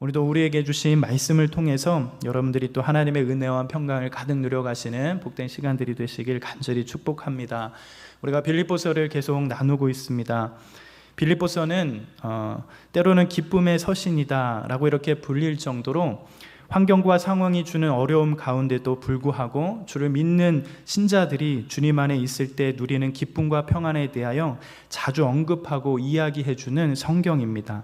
오늘도 우리에게 주신 말씀을 통해서 여러분들이 또 하나님의 은혜와 평강을 가득 누려가시는 복된 시간들이 되시길 간절히 축복합니다. 우리가 빌립보서를 계속 나누고 있습니다. 빌립보서는 때로는 기쁨의 서신이다 라고 이렇게 불릴 정도로 환경과 상황이 주는 어려움 가운데도 불구하고 주를 믿는 신자들이 주님 안에 있을 때 누리는 기쁨과 평안에 대하여 자주 언급하고 이야기해주는 성경입니다.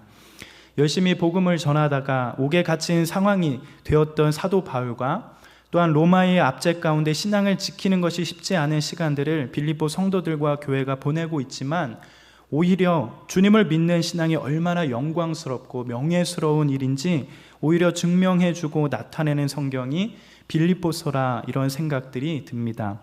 열심히 복음을 전하다가 옥에 갇힌 상황이 되었던 사도 바울과 또한 로마의 압제 가운데 신앙을 지키는 것이 쉽지 않은 시간들을 빌립보 성도들과 교회가 보내고 있지만, 오히려 주님을 믿는 신앙이 얼마나 영광스럽고 명예스러운 일인지 오히려 증명해주고 나타내는 성경이 빌립보서라, 이런 생각들이 듭니다.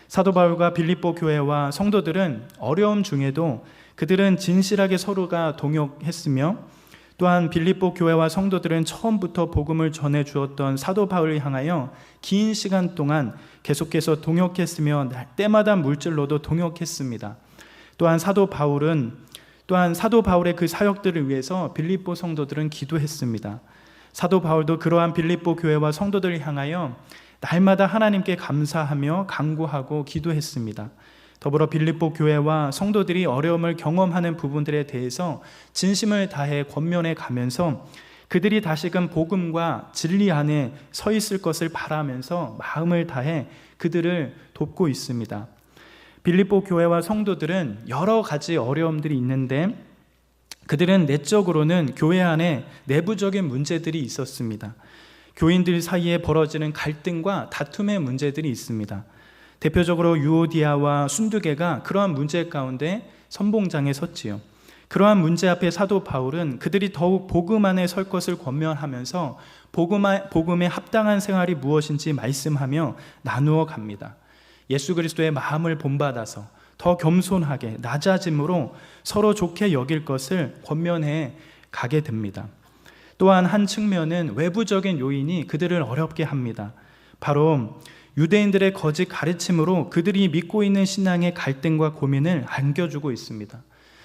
사도 바울과 빌립보 교회와 성도들은 어려움 중에도 그들은 진실하게 서로가 동역했으며, 또한 빌립보 교회와 성도들은 처음부터 복음을 전해 주었던 사도 바울을 향하여 긴 시간 동안 계속해서 동역했으며 때마다 물질로도 동역했습니다. 또한 사도 바울의 그 사역들을 위해서 빌립보 성도들은 기도했습니다. 사도 바울도 그러한 빌립보 교회와 성도들을 향하여 날마다 하나님께 감사하며 간구하고 기도했습니다. 더불어 빌립보 교회와 성도들이 어려움을 경험하는 부분들에 대해서 진심을 다해 권면해 가면서 그들이 다시금 복음과 진리 안에 서 있을 것을 바라면서 마음을 다해 그들을 돕고 있습니다. 빌립보 교회와 성도들은 여러 가지 어려움들이 있는데 그들은 내적으로는 교회 안에 내부적인 문제들이 있었습니다. 교인들 사이에 벌어지는 갈등과 다툼의 문제들이 있습니다. 대표적으로 유오디아와 순두계가 그러한 문제 가운데 선봉장에 섰지요. 그러한 문제 앞에 사도 바울은 그들이 더욱 복음 안에 설 것을 권면하면서 복음에 합당한 생활이 무엇인지 말씀하며 나누어 갑니다. 예수 그리스도의 마음을 본받아서 더 겸손하게 낮아짐으로 서로 좋게 여길 것을 권면해 가게 됩니다. 또한 한 측면은 외부적인 요인이 그들을 어렵게 합니다. 바로 유대인들의 거짓 가르침으로 그들이 믿고 있는 신앙의 갈등과 고민을 안겨주고 있습니다.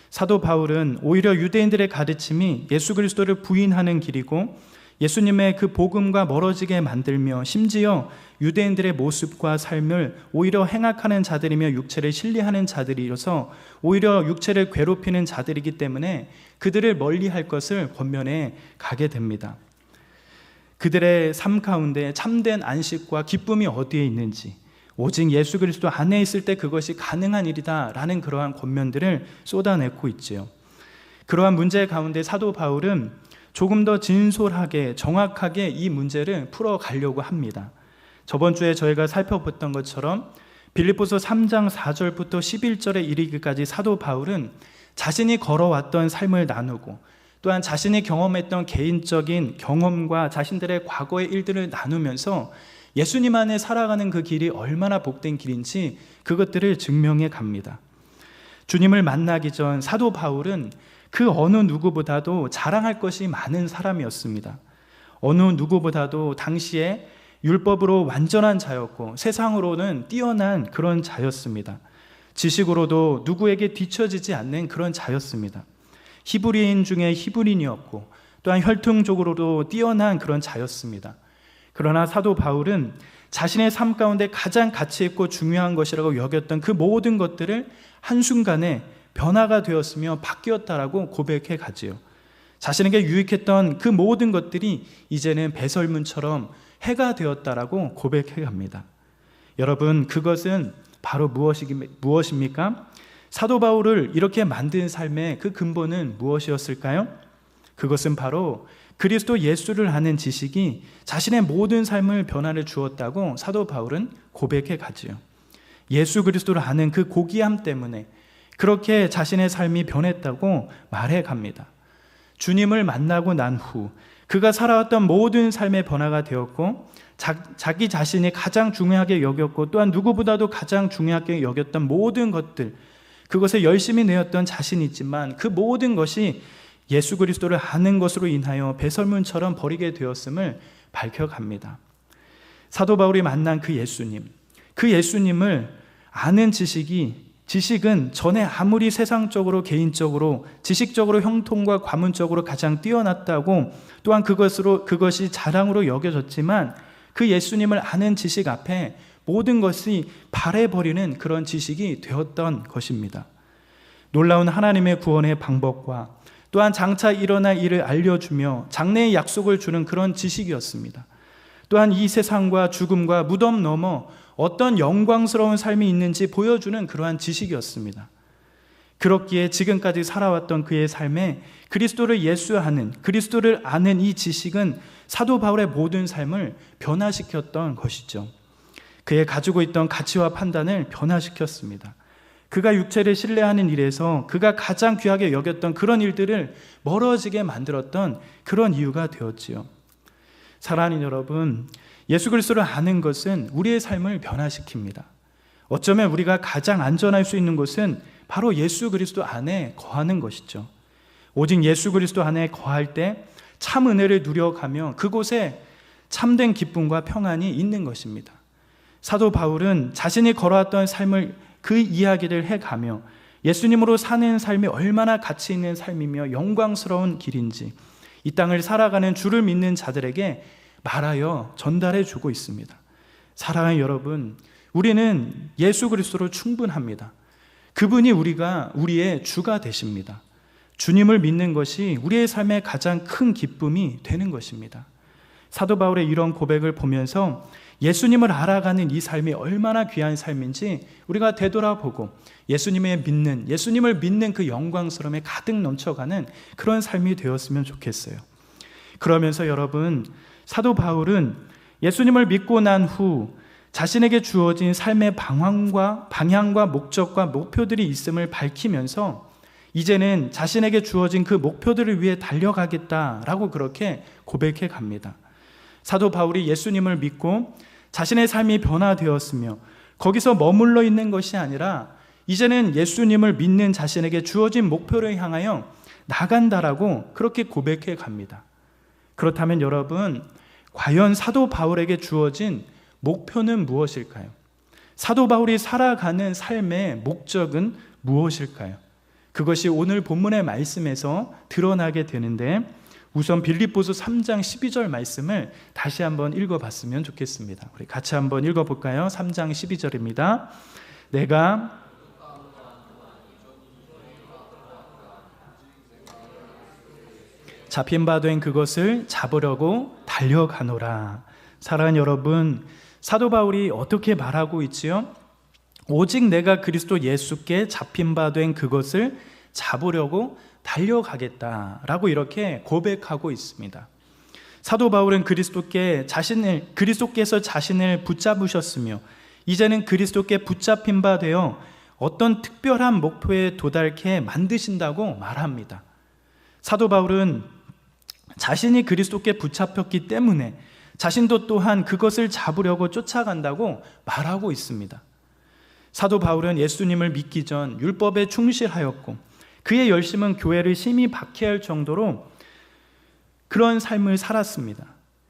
사도 바울은 오히려 유대인들의 가르침이 예수 그리스도를 부인하는 길이고 예수님의 그 복음과 멀어지게 만들며 심지어 유대인들의 모습과 삶을 오히려 행악하는 자들이며 육체를 신뢰하는 자들이어서 오히려 육체를 괴롭히는 자들이기 때문에 그들을 멀리할 것을 권면해 가게 됩니다. 그들의 삶 가운데 참된 안식과 기쁨이 어디에 있는지, 오직 예수 그리스도 안에 있을 때 그것이 가능한 일이다 라는 그러한 권면들을 쏟아내고 있지요. 그러한 문제 가운데 사도 바울은 조금 더 진솔하게 정확하게 이 문제를 풀어가려고 합니다. 저번 주에 저희가 살펴봤던 것처럼 빌립보서 3장 4절부터 11절에 이르기까지 사도 바울은 자신이 걸어왔던 삶을 나누고 또한 자신이 경험했던 개인적인 경험과 자신들의 과거의 일들을 나누면서 예수님 안에 살아가는 그 길이 얼마나 복된 길인지 그것들을 증명해 갑니다. 주님을 만나기 전 사도 바울은 그 어느 누구보다도 자랑할 것이 많은 사람이었습니다. 어느 누구보다도 당시에 율법으로 완전한 자였고 세상으로는 뛰어난 그런 자였습니다. 지식으로도 누구에게 뒤처지지 않는 그런 자였습니다. 히브리인 중에 히브리인이었고 또한 혈통적으로도 뛰어난 그런 자였습니다. 그러나 사도 바울은 자신의 삶 가운데 가장 가치 있고 중요한 것이라고 여겼던 그 모든 것들을 한순간에 변화가 되었으며 바뀌었다라고 고백해 가지요. 자신에게 유익했던 그 모든 것들이 이제는 배설물처럼 해가 되었다라고 고백해 갑니다. 여러분, 그것은 바로 무엇입니까? 사도 바울을 이렇게 만든 삶의 그 근본은 무엇이었을까요? 그것은 바로 그리스도 예수를 아는 지식이 자신의 모든 삶을 변화를 주었다고 사도 바울은 고백해 가지요. 예수 그리스도를 아는 그 고귀함 때문에 그렇게 자신의 삶이 변했다고 말해 갑니다. 주님을 만나고 난 후 그가 살아왔던 모든 삶의 변화가 되었고 자기 자신이 가장 중요하게 여겼고 또한 누구보다도 가장 중요하게 여겼던 모든 것들, 그것에 열심히 내었던 자신이 있지만 그 모든 것이 예수 그리스도를 아는 것으로 인하여 배설물처럼 버리게 되었음을 밝혀갑니다. 사도 바울이 만난 그 예수님을 아는 지식이 지식은 전에 아무리 세상적으로, 개인적으로, 지식적으로, 형통과 과문적으로 가장 뛰어났다고 또한 그것이 자랑으로 여겨졌지만 그 예수님을 아는 지식 앞에 모든 것이 발해버리는 그런 지식이 되었던 것입니다. 놀라운 하나님의 구원의 방법과 또한 장차 일어날 일을 알려주며 장래의 약속을 주는 그런 지식이었습니다. 또한 이 세상과 죽음과 무덤 넘어 어떤 영광스러운 삶이 있는지 보여주는 그러한 지식이었습니다. 그렇기에 지금까지 살아왔던 그의 삶에 그리스도를 예수하는, 그리스도를 아는 이 지식은 사도 바울의 모든 삶을 변화시켰던 것이죠. 그의 가지고 있던 가치와 판단을 변화시켰습니다. 그가 육체를 신뢰하는 일에서 그가 가장 귀하게 여겼던 그런 일들을 멀어지게 만들었던 그런 이유가 되었지요. 사랑하는 여러분, 예수 그리스도를 아는 것은 우리의 삶을 변화시킵니다. 어쩌면 우리가 가장 안전할 수 있는 곳은 바로 예수 그리스도 안에 거하는 것이죠. 오직 예수 그리스도 안에 거할 때 참 은혜를 누려가며 그곳에 참된 기쁨과 평안이 있는 것입니다. 사도 바울은 자신이 걸어왔던 삶을 그 이야기를 해가며 예수님으로 사는 삶이 얼마나 가치 있는 삶이며 영광스러운 길인지 이 땅을 살아가는 주를 믿는 자들에게 말하여 전달해 주고 있습니다. 사랑하는 여러분, 우리는 예수 그리스도로 충분합니다. 그분이 우리의 주가 되십니다. 주님을 믿는 것이 우리의 삶의 가장 큰 기쁨이 되는 것입니다. 사도 바울의 이런 고백을 보면서 예수님을 알아가는 이 삶이 얼마나 귀한 삶인지 우리가 되돌아보고 예수님을 믿는 그 영광스러움에 가득 넘쳐가는 그런 삶이 되었으면 좋겠어요. 그러면서 여러분, 사도 바울은 예수님을 믿고 난 후 자신에게 주어진 삶의 방향과 목적과 목표들이 있음을 밝히면서 이제는 자신에게 주어진 그 목표들을 위해 달려가겠다라고 그렇게 고백해 갑니다. 사도 바울이 예수님을 믿고 자신의 삶이 변화되었으며 거기서 머물러 있는 것이 아니라 이제는 예수님을 믿는 자신에게 주어진 목표를 향하여 나간다라고 그렇게 고백해 갑니다. 그렇다면 여러분, 과연 사도 바울에게 주어진 목표는 무엇일까요? 사도 바울이 살아가는 삶의 목적은 무엇일까요? 그것이 오늘 본문의 말씀에서 드러나게 되는데 우선 빌립보서 3장 12절 말씀을 다시 한번 읽어봤으면 좋겠습니다. 우리 같이 한번 읽어볼까요? 3장 12절입니다. 내가 잡힌 바 된 그것을 잡으려고 달려가노라. 사랑하는 여러분, 사도 바울이 어떻게 말하고 있지요? 오직 내가 그리스도 예수께 잡힌 바 된 그것을 잡으려고 달려가겠다라고 이렇게 고백하고 있습니다. 사도 바울은 그리스도께서 자신을 붙잡으셨으며 이제는 그리스도께 붙잡힌 바 되어 어떤 특별한 목표에 도달케 만드신다고 말합니다. 사도 바울은 자신이 그리스도께 붙잡혔기 때문에 자신도 또한 그것을 잡으려고 쫓아간다고 말하고 있습니다. 사도 바울은 예수님을 믿기 전 율법에 충실하였고 그의 열심은 교회를 심히 박해할 정도로 그런 삶을 살았습니다.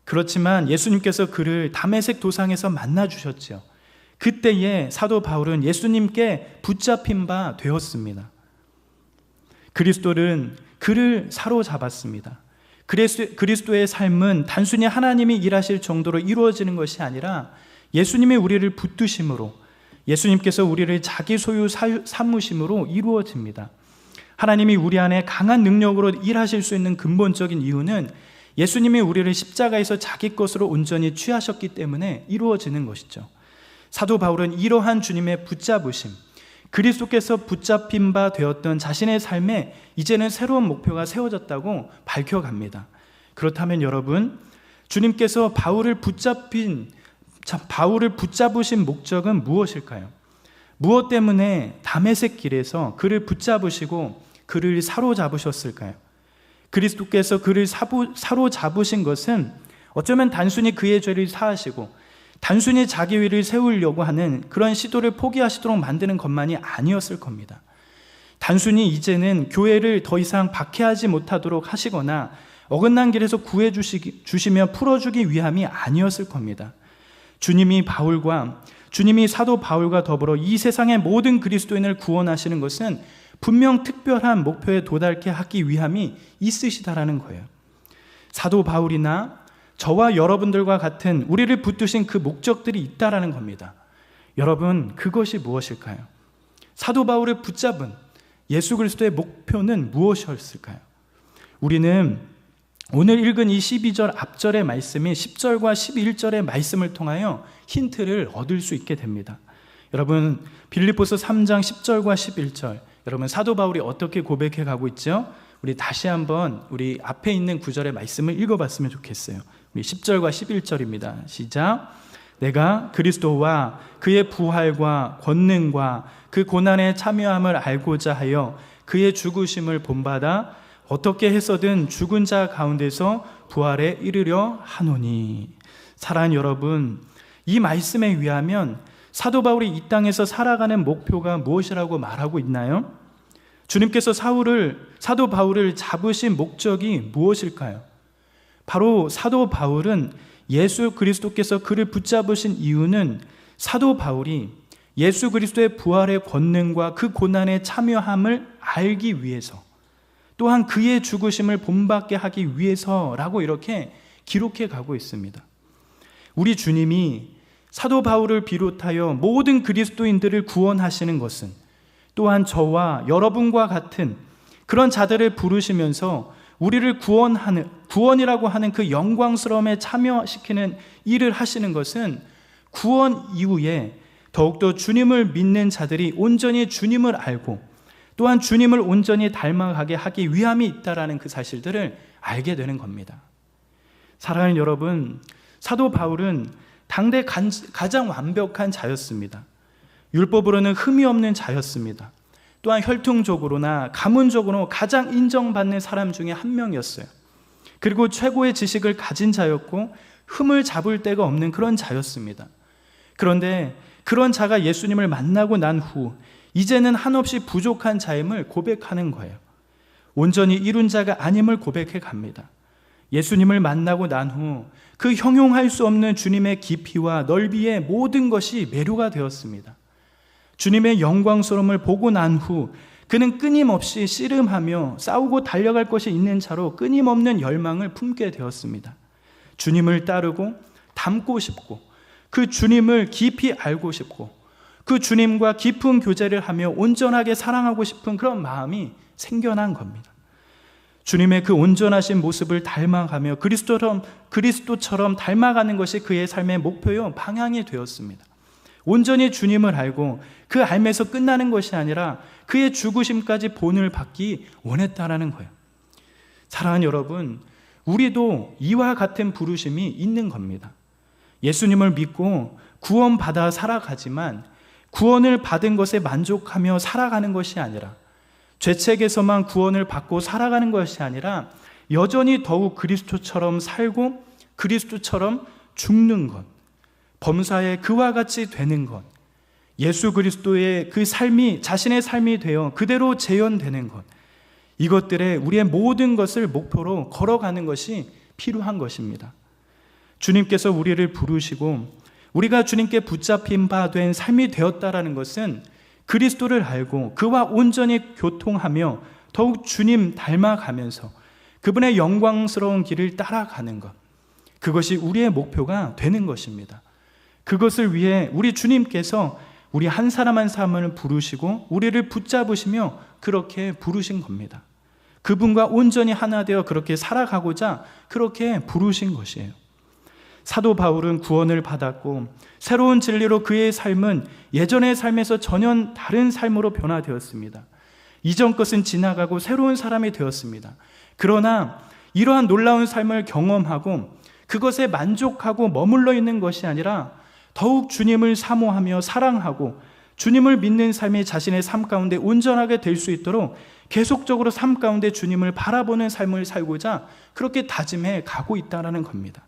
그렇지만 예수님께서 그를 다메섹 도상에서 만나 주셨죠. 그때에 사도 바울은 예수님께 붙잡힌 바 되었습니다. 그리스도는 그를 사로잡았습니다. 그리스도의 삶은 단순히 하나님이 일하실 정도로 이루어지는 것이 아니라 예수님이 우리를 붙드심으로, 예수님께서 우리를 자기 소유 삼으심으로 이루어집니다. 하나님이 우리 안에 강한 능력으로 일하실 수 있는 근본적인 이유는 예수님이 우리를 십자가에서 자기 것으로 온전히 취하셨기 때문에 이루어지는 것이죠. 사도 바울은 이러한 주님의 붙잡으심, 그리스도께서 붙잡힌 바 되었던 자신의 삶에 이제는 새로운 목표가 세워졌다고 밝혀갑니다. 그렇다면 여러분, 주님께서 바울을 붙잡으신 목적은 무엇일까요? 무엇 때문에 다메섹 길에서 그를 붙잡으시고 그를 사로잡으셨을까요? 그리스도께서 그를 사로잡으신 것은 어쩌면 단순히 그의 죄를 사하시고 단순히 자기 위를 세우려고 하는 그런 시도를 포기하시도록 만드는 것만이 아니었을 겁니다. 단순히 이제는 교회를 더 이상 박해하지 못하도록 하시거나 어긋난 길에서 구해주시며 풀어주기 위함이 아니었을 겁니다. 주님이 사도 바울과 더불어 이 세상의 모든 그리스도인을 구원하시는 것은 분명 특별한 목표에 도달케 하기 위함이 있으시다라는 거예요. 사도 바울이나 저와 여러분들과 같은 우리를 붙드신 그 목적들이 있다라는 겁니다. 여러분, 그것이 무엇일까요? 사도 바울을 붙잡은 예수 그리스도의 목표는 무엇이었을까요? 우리는 오늘 읽은 이 12절 앞절의 말씀이 10절과 11절의 말씀을 통하여 힌트를 얻을 수 있게 됩니다. 여러분, 빌립보서 3장 10절과 11절, 여러분 사도 바울이 어떻게 고백해 가고 있죠? 우리 다시 한번 우리 앞에 있는 구절의 말씀을 읽어봤으면 좋겠어요. 우리 10절과 11절입니다. 시작. 내가 그리스도와 그의 부활과 권능과 그 고난에 참여함을 알고자 하여 그의 죽으심을 본받아 어떻게 해서든 죽은 자 가운데서 부활에 이르려 하노니. 사랑하는 여러분, 이 말씀에 의하면 사도 바울이 이 땅에서 살아가는 목표가 무엇이라고 말하고 있나요? 주님께서 사도 바울을 잡으신 목적이 무엇일까요? 바로 사도 바울은 예수 그리스도께서 그를 붙잡으신 이유는 사도 바울이 예수 그리스도의 부활의 권능과 그 고난에 참여함을 알기 위해서, 또한 그의 죽으심을 본받게 하기 위해서라고 이렇게 기록해 가고 있습니다. 우리 주님이 사도 바울을 비롯하여 모든 그리스도인들을 구원하시는 것은 또한 저와 여러분과 같은 그런 자들을 부르시면서 우리를 구원이라고 하는 그 영광스러움에 참여시키는 일을 하시는 것은 구원 이후에 더욱더 주님을 믿는 자들이 온전히 주님을 알고 또한 주님을 온전히 닮아가게 하기 위함이 있다라는 그 사실들을 알게 되는 겁니다. 사랑하는 여러분, 사도 바울은 당대 가장 완벽한 자였습니다. 율법으로는 흠이 없는 자였습니다. 또한 혈통적으로나 가문적으로 가장 인정받는 사람 중에 한 명이었어요. 그리고 최고의 지식을 가진 자였고 흠을 잡을 데가 없는 그런 자였습니다. 그런데 그런 자가 예수님을 만나고 난 후 이제는 한없이 부족한 자임을 고백하는 거예요. 온전히 이룬 자가 아님을 고백해 갑니다. 예수님을 만나고 난 후 그 형용할 수 없는 주님의 깊이와 넓이에 모든 것이 매료가 되었습니다. 주님의 영광스러움을 보고 난 후 그는 끊임없이 씨름하며 싸우고 달려갈 것이 있는 자로 끊임없는 열망을 품게 되었습니다. 주님을 따르고 닮고 싶고 그 주님을 깊이 알고 싶고 그 주님과 깊은 교제를 하며 온전하게 사랑하고 싶은 그런 마음이 생겨난 겁니다. 주님의 그 온전하신 모습을 닮아가며 그리스도처럼 닮아가는 것이 그의 삶의 목표요 방향이 되었습니다. 온전히 주님을 알고 그 알면서 끝나는 것이 아니라 그의 죽으심까지 본을 받기 원했다라는 거예요. 사랑하는 여러분, 우리도 이와 같은 부르심이 있는 겁니다. 예수님을 믿고 구원받아 살아가지만 구원을 받은 것에 만족하며 살아가는 것이 아니라 죄책에서만 구원을 받고 살아가는 것이 아니라 여전히 더욱 그리스도처럼 살고 그리스도처럼 죽는 것, 범사에 그와 같이 되는 것, 예수 그리스도의 그 삶이 자신의 삶이 되어 그대로 재현되는 것, 이것들에 우리의 모든 것을 목표로 걸어가는 것이 필요한 것입니다. 주님께서 우리를 부르시고 우리가 주님께 붙잡힌 바 된 삶이 되었다라는 것은 그리스도를 알고 그와 온전히 교통하며 더욱 주님 닮아가면서 그분의 영광스러운 길을 따라가는 것, 그것이 우리의 목표가 되는 것입니다. 그것을 위해 우리 주님께서 우리 한 사람 한 사람을 부르시고 우리를 붙잡으시며 그렇게 부르신 겁니다. 그분과 온전히 하나 되어 그렇게 살아가고자 그렇게 부르신 것이에요. 사도 바울은 구원을 받았고 새로운 진리로 그의 삶은 예전의 삶에서 전혀 다른 삶으로 변화되었습니다. 이전 것은 지나가고 새로운 사람이 되었습니다. 그러나 이러한 놀라운 삶을 경험하고 그것에 만족하고 머물러 있는 것이 아니라 더욱 주님을 사모하며 사랑하고 주님을 믿는 삶이 자신의 삶 가운데 온전하게 될 수 있도록 계속적으로 삶 가운데 주님을 바라보는 삶을 살고자 그렇게 다짐해 가고 있다는 겁니다.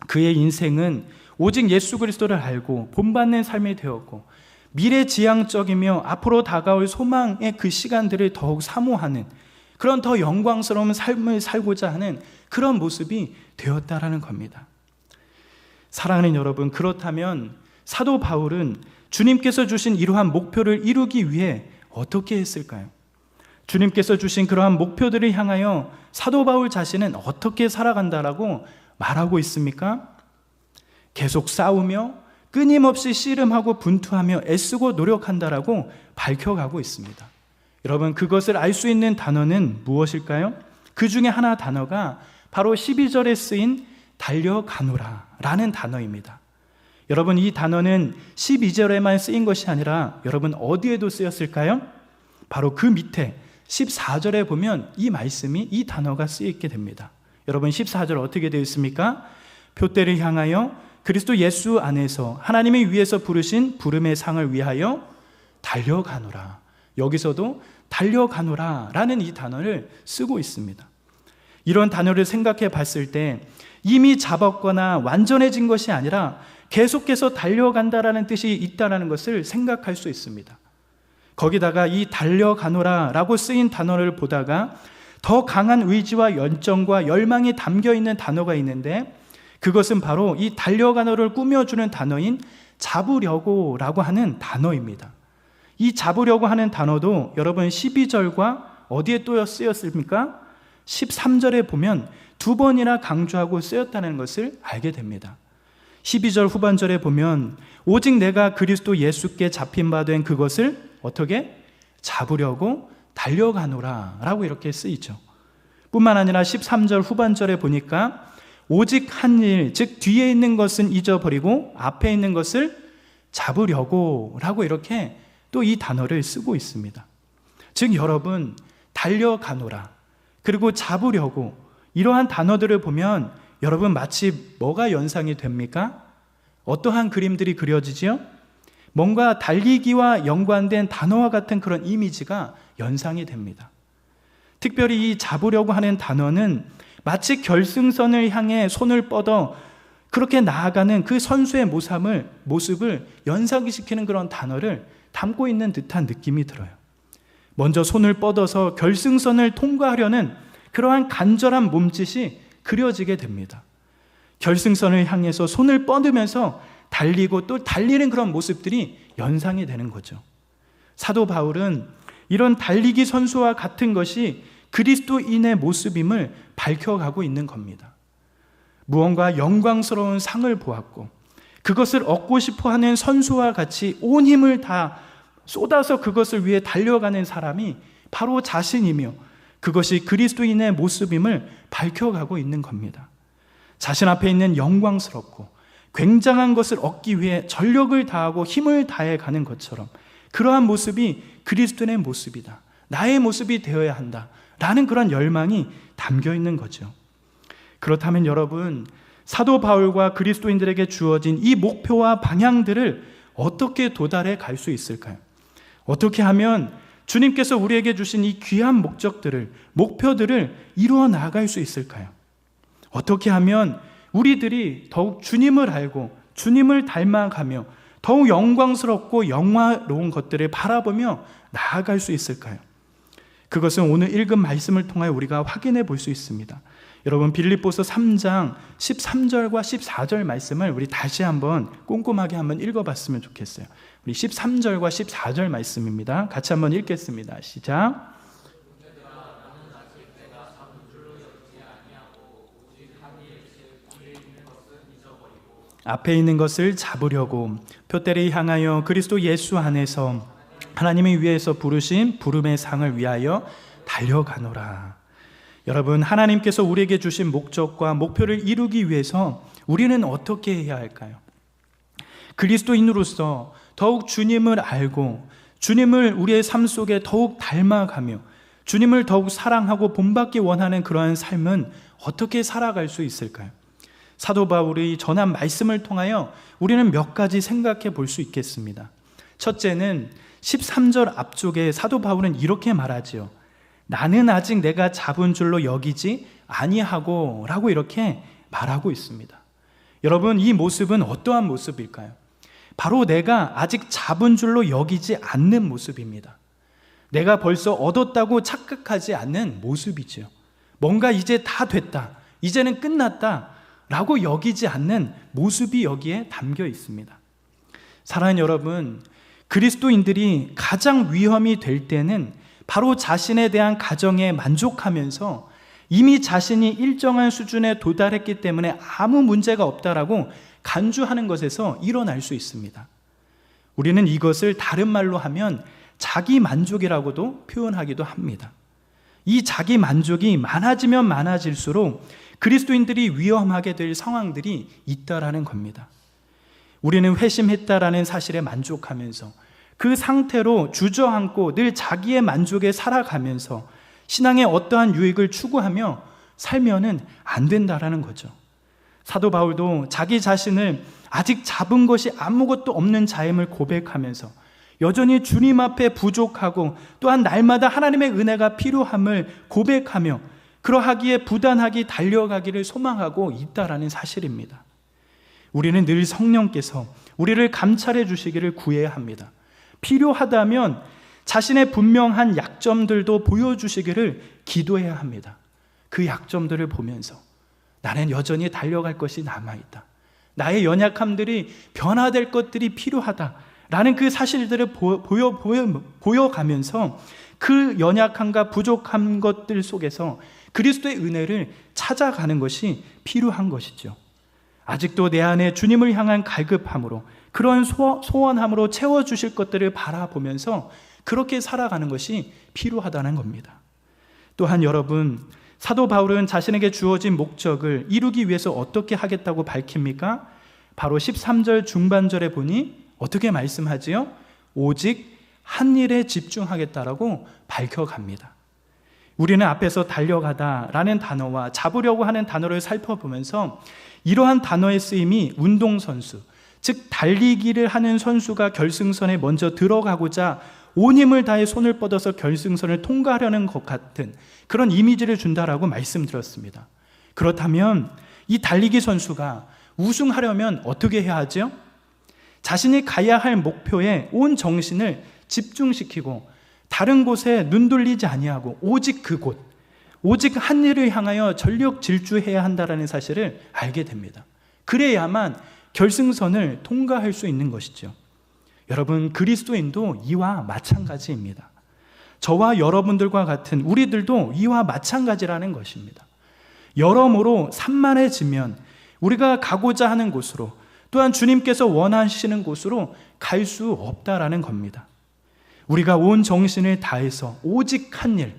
그의 인생은 오직 예수 그리스도를 알고 본받는 삶이 되었고 미래지향적이며 앞으로 다가올 소망의 그 시간들을 더욱 사모하는 그런 더 영광스러운 삶을 살고자 하는 그런 모습이 되었다라는 겁니다. 사랑하는 여러분, 그렇다면 사도 바울은 주님께서 주신 이러한 목표를 이루기 위해 어떻게 했을까요? 주님께서 주신 그러한 목표들을 향하여 사도 바울 자신은 어떻게 살아간다라고 말하고 있습니까? 계속 싸우며 끊임없이 씨름하고 분투하며 애쓰고 노력한다라고 밝혀가고 있습니다. 여러분, 그것을 알 수 있는 단어는 무엇일까요? 그 중에 하나 단어가 바로 12절에 쓰인 달려가노라 라는 단어입니다. 여러분, 이 단어는 12절에만 쓰인 것이 아니라 여러분 어디에도 쓰였을까요? 바로 그 밑에 14절에 보면 이 말씀이, 이 단어가 쓰여있게 됩니다. 여러분, 14절 어떻게 되어 있습니까? 표대를 향하여 그리스도 예수 안에서 하나님이 위에서 부르신 부름의 상을 위하여 달려가노라. 여기서도 달려가노라 라는 이 단어를 쓰고 있습니다. 이런 단어를 생각해 봤을 때 이미 잡았거나 완전해진 것이 아니라 계속해서 달려간다라는 뜻이 있다는 것을 생각할 수 있습니다. 거기다가 이 달려가노라 라고 쓰인 단어를 보다가 더 강한 의지와 열정과 열망이 담겨 있는 단어가 있는데, 그것은 바로 이 달려가노를 꾸며주는 단어인 잡으려고 라고 하는 단어입니다. 이 잡으려고 하는 단어도 여러분 12절과 어디에 또 쓰였습니까? 13절에 보면 두 번이나 강조하고 쓰였다는 것을 알게 됩니다. 12절 후반절에 보면 오직 내가 그리스도 예수께 잡힌 바 된 그것을 어떻게? 잡으려고 달려가노라 라고 이렇게 쓰이죠. 뿐만 아니라 13절 후반절에 보니까 오직 한 일, 즉 뒤에 있는 것은 잊어버리고 앞에 있는 것을 잡으려고 라고 이렇게 또 이 단어를 쓰고 있습니다. 즉 여러분, 달려가노라 그리고 잡으려고 이러한 단어들을 보면 여러분 마치 뭐가 연상이 됩니까? 어떠한 그림들이 그려지지요? 뭔가 달리기와 연관된 단어와 같은 그런 이미지가 연상이 됩니다. 특별히 이 잡으려고 하는 단어는 마치 결승선을 향해 손을 뻗어 그렇게 나아가는 그 선수의 모습을 연상시키는 그런 단어를 담고 있는 듯한 느낌이 들어요. 먼저 손을 뻗어서 결승선을 통과하려는 그러한 간절한 몸짓이 그려지게 됩니다. 결승선을 향해서 손을 뻗으면서 달리고 또 달리는 그런 모습들이 연상이 되는 거죠. 사도 바울은 이런 달리기 선수와 같은 것이 그리스도인의 모습임을 밝혀가고 있는 겁니다. 무언가 영광스러운 상을 보았고 그것을 얻고 싶어하는 선수와 같이 온 힘을 다 쏟아서 그것을 위해 달려가는 사람이 바로 자신이며 그것이 그리스도인의 모습임을 밝혀가고 있는 겁니다. 자신 앞에 있는 영광스럽고 굉장한 것을 얻기 위해 전력을 다하고 힘을 다해 가는 것처럼 그러한 모습이 그리스도인의 모습이다. 나의 모습이 되어야 한다. 라는 그런 열망이 담겨 있는 거죠. 그렇다면 여러분, 사도 바울과 그리스도인들에게 주어진 이 목표와 방향들을 어떻게 도달해 갈 수 있을까요? 어떻게 하면 주님께서 우리에게 주신 이 귀한 목표들을 이루어 나갈 수 있을까요? 어떻게 하면 우리들이 더욱 주님을 알고 주님을 닮아가며 더욱 영광스럽고 영화로운 것들을 바라보며 나아갈 수 있을까요? 그것은 오늘 읽은 말씀을 통하여 우리가 확인해 볼 수 있습니다. 여러분, 빌립보서 3장 13절과 14절 말씀을 우리 다시 한번 꼼꼼하게 한번 읽어봤으면 좋겠어요. 우리 13절과 14절 말씀입니다. 같이 한번 읽겠습니다. 시작. 앞에 있는 것을 잡으려고 표대를 향하여 그리스도 예수 안에서 하나님이 위에서 부르신 부름의 상을 위하여 달려가노라. 여러분, 하나님께서 우리에게 주신 목적과 목표를 이루기 위해서 우리는 어떻게 해야 할까요? 그리스도인으로서 더욱 주님을 알고 주님을 우리의 삶 속에 더욱 닮아가며 주님을 더욱 사랑하고 본받기 원하는 그러한 삶은 어떻게 살아갈 수 있을까요? 사도 바울이 전한 말씀을 통하여 우리는 몇 가지 생각해 볼 수 있겠습니다. 첫째는 13절 앞쪽에 사도 바울은 이렇게 말하지요. 나는 아직 내가 잡은 줄로 여기지 아니하고 라고 이렇게 말하고 있습니다. 여러분, 이 모습은 어떠한 모습일까요? 바로 내가 아직 잡은 줄로 여기지 않는 모습입니다. 내가 벌써 얻었다고 착각하지 않는 모습이죠. 뭔가 이제 다 됐다, 이제는 끝났다 라고 여기지 않는 모습이 여기에 담겨 있습니다. 사랑하는 여러분, 그리스도인들이 가장 위험이 될 때는 바로 자신에 대한 가정에 만족하면서 이미 자신이 일정한 수준에 도달했기 때문에 아무 문제가 없다라고 간주하는 것에서 일어날 수 있습니다. 우리는 이것을 다른 말로 하면 자기 만족이라고도 표현하기도 합니다. 이 자기 만족이 많아지면 많아질수록 그리스도인들이 위험하게 될 상황들이 있다라는 겁니다. 우리는 회심했다라는 사실에 만족하면서 그 상태로 주저앉고 늘 자기의 만족에 살아가면서 신앙의 어떠한 유익을 추구하며 살면은 안 된다라는 거죠. 사도 바울도 자기 자신을 아직 잡은 것이 아무것도 없는 자임을 고백하면서 여전히 주님 앞에 부족하고 또한 날마다 하나님의 은혜가 필요함을 고백하며 그러하기에 부단하게 달려가기를 소망하고 있다라는 사실입니다. 우리는 늘 성령께서 우리를 감찰해 주시기를 구해야 합니다. 필요하다면 자신의 분명한 약점들도 보여주시기를 기도해야 합니다. 그 약점들을 보면서 나는 여전히 달려갈 것이 남아있다. 나의 연약함들이 변화될 것들이 필요하다라는 그 사실들을 보여가면서 그 연약함과 부족한 것들 속에서 그리스도의 은혜를 찾아가는 것이 필요한 것이죠. 아직도 내 안에 주님을 향한 갈급함으로 그런 소원함으로 채워주실 것들을 바라보면서 그렇게 살아가는 것이 필요하다는 겁니다. 또한 여러분, 사도 바울은 자신에게 주어진 목적을 이루기 위해서 어떻게 하겠다고 밝힙니까? 바로 13절 중반절에 보니 어떻게 말씀하지요? 오직 한 일에 집중하겠다라고 밝혀갑니다. 우리는 앞에서 달려가다라는 단어와 잡으려고 하는 단어를 살펴보면서 이러한 단어의 쓰임이 운동선수, 즉 달리기를 하는 선수가 결승선에 먼저 들어가고자 온 힘을 다해 손을 뻗어서 결승선을 통과하려는 것 같은 그런 이미지를 준다라고 말씀드렸습니다. 그렇다면 이 달리기 선수가 우승하려면 어떻게 해야 하죠? 자신이 가야 할 목표에 온 정신을 집중시키고 다른 곳에 눈 돌리지 아니하고 오직 그곳, 오직 한 일을 향하여 전력 질주해야 한다는 사실을 알게 됩니다. 그래야만 결승선을 통과할 수 있는 것이죠. 여러분, 그리스도인도 이와 마찬가지입니다. 저와 여러분들과 같은 우리들도 이와 마찬가지라는 것입니다. 여러모로 산만해지면 우리가 가고자 하는 곳으로 또한 주님께서 원하시는 곳으로 갈 수 없다라는 겁니다. 우리가 온 정신을 다해서 오직 한 일,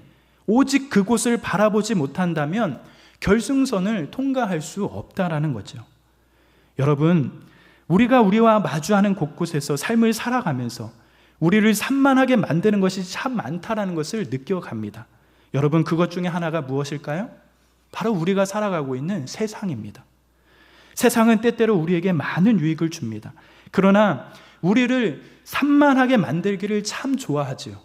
오직 그곳을 바라보지 못한다면 결승선을 통과할 수 없다라는 거죠. 여러분, 우리가 우리와 마주하는 곳곳에서 삶을 살아가면서 우리를 산만하게 만드는 것이 참 많다라는 것을 느껴갑니다. 여러분, 그것 중에 하나가 무엇일까요? 바로 우리가 살아가고 있는 세상입니다. 세상은 때때로 우리에게 많은 유익을 줍니다. 그러나 우리를 산만하게 만들기를 참 좋아하지요.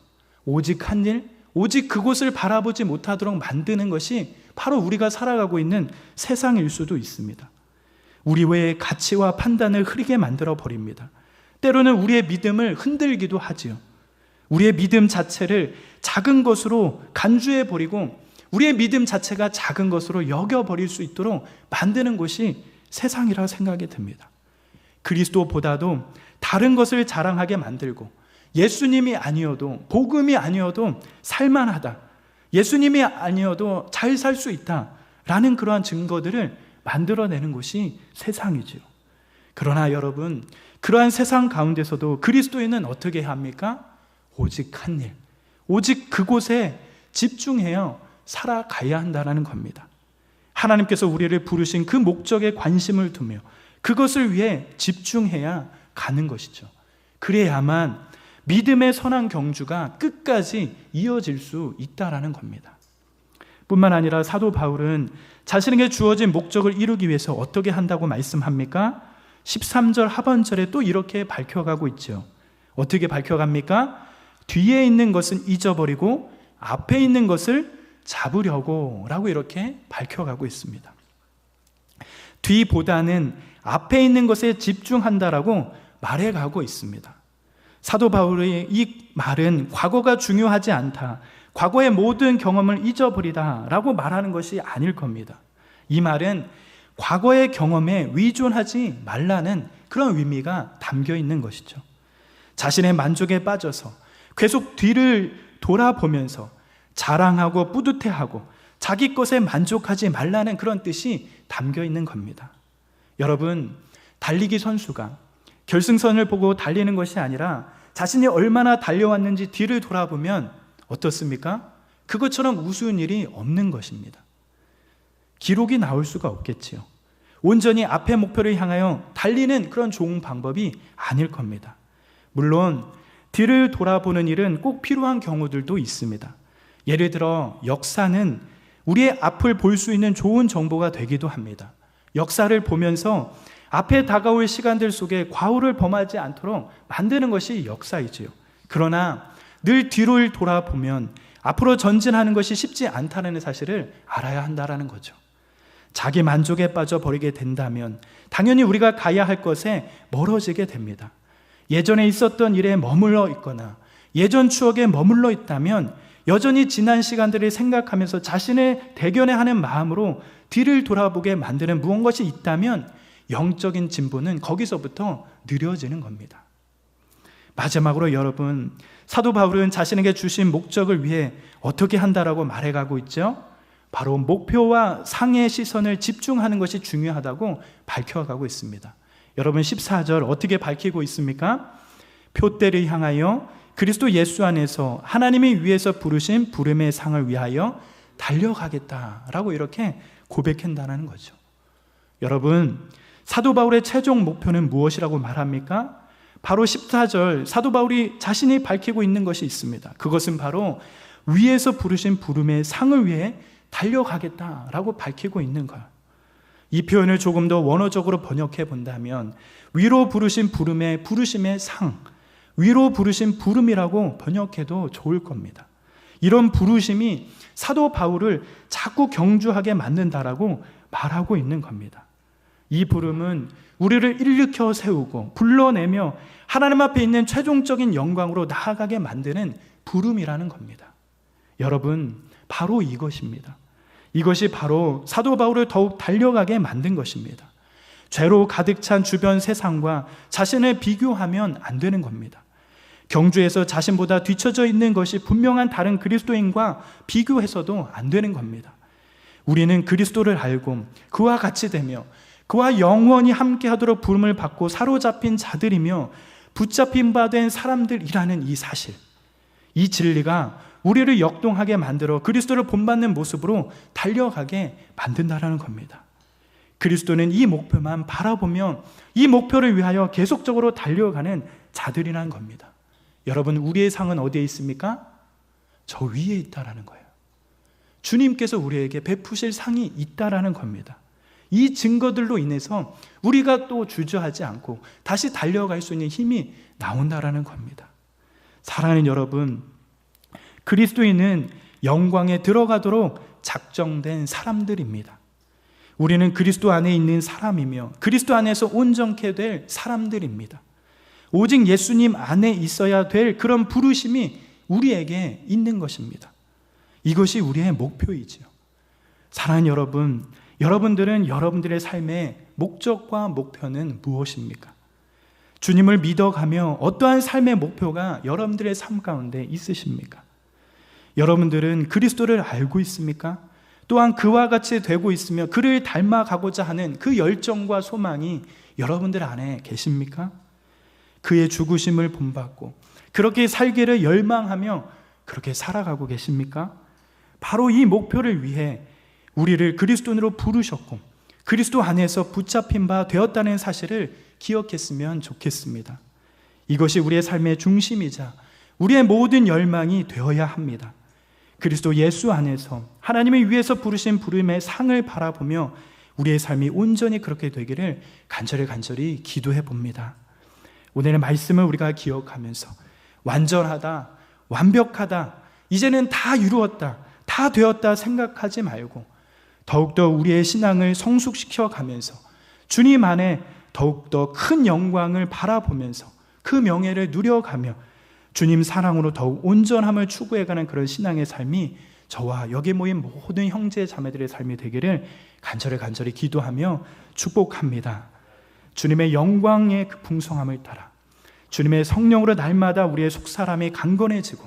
오직 한 일, 오직 그곳을 바라보지 못하도록 만드는 것이 바로 우리가 살아가고 있는 세상일 수도 있습니다. 우리 외의 가치와 판단을 흐리게 만들어 버립니다. 때로는 우리의 믿음을 흔들기도 하지요. 우리의 믿음 자체를 작은 것으로 간주해 버리고 우리의 믿음 자체가 작은 것으로 여겨버릴 수 있도록 만드는 것이 세상이라 생각이 듭니다. 그리스도보다도 다른 것을 자랑하게 만들고 예수님이 아니어도, 복음이 아니어도 살만하다, 예수님이 아니어도 잘 살 수 있다라는 그러한 증거들을 만들어내는 것이 세상이죠. 그러나 여러분, 그러한 세상 가운데서도 그리스도인은 어떻게 해야 합니까? 오직 한 일, 오직 그곳에 집중해야 살아가야 한다는 겁니다. 하나님께서 우리를 부르신 그 목적에 관심을 두며 그것을 위해 집중해야 가는 것이죠. 그래야만 믿음의 선한 경주가 끝까지 이어질 수 있다라는 겁니다. 뿐만 아니라 사도 바울은 자신에게 주어진 목적을 이루기 위해서 어떻게 한다고 말씀합니까? 13절 하반절에 또 이렇게 밝혀가고 있죠. 어떻게 밝혀갑니까? 뒤에 있는 것은 잊어버리고 앞에 있는 것을 잡으려고 라고 이렇게 밝혀가고 있습니다. 뒤보다는 앞에 있는 것에 집중한다라고 말해가고 있습니다. 사도 바울의 이 말은 과거가 중요하지 않다, 과거의 모든 경험을 잊어버리다 라고 말하는 것이 아닐 겁니다. 이 말은 과거의 경험에 의존하지 말라는 그런 의미가 담겨 있는 것이죠. 자신의 만족에 빠져서 계속 뒤를 돌아보면서 자랑하고 뿌듯해하고 자기 것에 만족하지 말라는 그런 뜻이 담겨 있는 겁니다. 여러분, 달리기 선수가 결승선을 보고 달리는 것이 아니라 자신이 얼마나 달려왔는지 뒤를 돌아보면 어떻습니까? 그것처럼 우스운 일이 없는 것입니다. 기록이 나올 수가 없겠지요. 온전히 앞의 목표를 향하여 달리는 그런 좋은 방법이 아닐 겁니다. 물론 뒤를 돌아보는 일은 꼭 필요한 경우들도 있습니다. 예를 들어 역사는 우리의 앞을 볼 수 있는 좋은 정보가 되기도 합니다. 역사를 보면서 앞에 다가올 시간들 속에 과오를 범하지 않도록 만드는 것이 역사이지요. 그러나 늘 뒤를 돌아보면 앞으로 전진하는 것이 쉽지 않다는 사실을 알아야 한다는 거죠. 자기 만족에 빠져버리게 된다면 당연히 우리가 가야 할 것에 멀어지게 됩니다. 예전에 있었던 일에 머물러 있거나 예전 추억에 머물러 있다면 여전히 지난 시간들을 생각하면서 자신을 대견해하는 마음으로 뒤를 돌아보게 만드는 무언가가 있다면 영적인 진보는 거기서부터 느려지는 겁니다. 마지막으로 여러분, 사도 바울은 자신에게 주신 목적을 위해 어떻게 한다라고 말해가고 있죠? 바로 목표와 상의 시선을 집중하는 것이 중요하다고 밝혀가고 있습니다. 여러분 14절 어떻게 밝히고 있습니까? 표대를 향하여 그리스도 예수 안에서 하나님이 위에서 부르신 부름의 상을 위하여 달려가겠다라고 이렇게 고백한다는 거죠. 여러분, 사도 바울의 최종 목표는 무엇이라고 말합니까? 바로 14절 사도 바울이 자신이 밝히고 있는 것이 있습니다. 그것은 바로 위에서 부르신 부름의 상을 위해 달려가겠다라고 밝히고 있는 거예요. 이 표현을 조금 더 원어적으로 번역해 본다면 위로 부르신 부름의 부르심의 상, 위로 부르신 부름이라고 번역해도 좋을 겁니다. 이런 부르심이 사도 바울을 자꾸 경주하게 만든다라고 말하고 있는 겁니다. 이 부름은 우리를 일으켜 세우고 불러내며 하나님 앞에 있는 최종적인 영광으로 나아가게 만드는 부름이라는 겁니다. 여러분, 바로 이것입니다. 이것이 바로 사도 바울을 더욱 달려가게 만든 것입니다. 죄로 가득 찬 주변 세상과 자신을 비교하면 안 되는 겁니다. 경주에서 자신보다 뒤처져 있는 것이 분명한 다른 그리스도인과 비교해서도 안 되는 겁니다. 우리는 그리스도를 알고 그와 같이 되며 그와 영원히 함께하도록 부름을 받고 사로잡힌 자들이며 붙잡힌 바 된 사람들이라는 이 사실, 이 진리가 우리를 역동하게 만들어 그리스도를 본받는 모습으로 달려가게 만든다는 겁니다. 그리스도는 이 목표만 바라보며 이 목표를 위하여 계속적으로 달려가는 자들이라는 겁니다. 여러분, 우리의 상은 어디에 있습니까? 저 위에 있다라는 거예요. 주님께서 우리에게 베푸실 상이 있다라는 겁니다. 이 증거들로 인해서 우리가 또 주저하지 않고 다시 달려갈 수 있는 힘이 나온다라는 겁니다. 사랑하는 여러분, 그리스도인은 영광에 들어가도록 작정된 사람들입니다. 우리는 그리스도 안에 있는 사람이며 그리스도 안에서 온전케 될 사람들입니다. 오직 예수님 안에 있어야 될 그런 부르심이 우리에게 있는 것입니다. 이것이 우리의 목표이지요. 사랑하는 여러분, 여러분들은 여러분들의 삶의 목적과 목표는 무엇입니까? 주님을 믿어가며 어떠한 삶의 목표가 여러분들의 삶 가운데 있으십니까? 여러분들은 그리스도를 알고 있습니까? 또한 그와 같이 되고 있으며 그를 닮아가고자 하는 그 열정과 소망이 여러분들 안에 계십니까? 그의 죽으심을 본받고 그렇게 살기를 열망하며 그렇게 살아가고 계십니까? 바로 이 목표를 위해 우리를 그리스도인으로 부르셨고 그리스도 안에서 붙잡힌 바 되었다는 사실을 기억했으면 좋겠습니다. 이것이 우리의 삶의 중심이자 우리의 모든 열망이 되어야 합니다. 그리스도 예수 안에서 하나님의 위에서 부르신 부름의 상을 바라보며 우리의 삶이 온전히 그렇게 되기를 간절히 기도해 봅니다. 오늘의 말씀을 우리가 기억하면서 완전하다, 완벽하다, 이제는 다 이루었다, 다 되었다 생각하지 말고 더욱더 우리의 신앙을 성숙시켜 가면서 주님 안에 더욱더 큰 영광을 바라보면서 그 명예를 누려가며 주님 사랑으로 더욱 온전함을 추구해가는 그런 신앙의 삶이 저와 여기 모인 모든 형제 자매들의 삶이 되기를 간절히 기도하며 축복합니다. 주님의 영광의 그 풍성함을 따라 주님의 성령으로 날마다 우리의 속사람이 강건해지고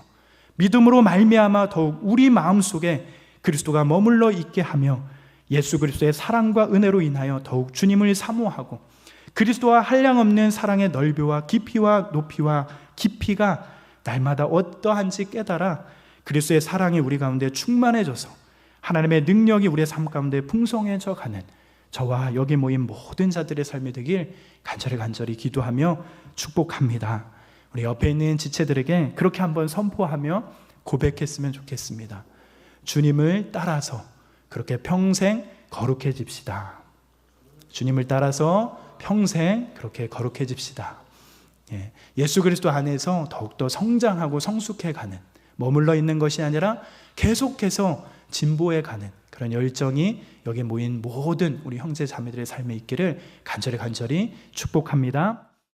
믿음으로 말미암아 더욱 우리 마음속에 그리스도가 머물러 있게 하며 예수 그리스도의 사랑과 은혜로 인하여 더욱 주님을 사모하고 그리스도와 한량없는 사랑의 넓이와 깊이와 높이와 깊이가 날마다 어떠한지 깨달아 그리스도의 사랑이 우리 가운데 충만해져서 하나님의 능력이 우리의 삶 가운데 풍성해져 가는 저와 여기 모인 모든 자들의 삶이 되길 간절히 기도하며 축복합니다. 우리 옆에 있는 지체들에게 그렇게 한번 선포하며 고백했으면 좋겠습니다. 주님을 따라서 그렇게 평생 거룩해집시다. 주님을 따라서 평생 그렇게 거룩해집시다. 예수 그리스도 안에서 더욱더 성장하고 성숙해가는, 머물러 있는 것이 아니라 계속해서 진보해가는 그런 열정이 여기 모인 모든 우리 형제 자매들의 삶에 있기를 간절히 축복합니다.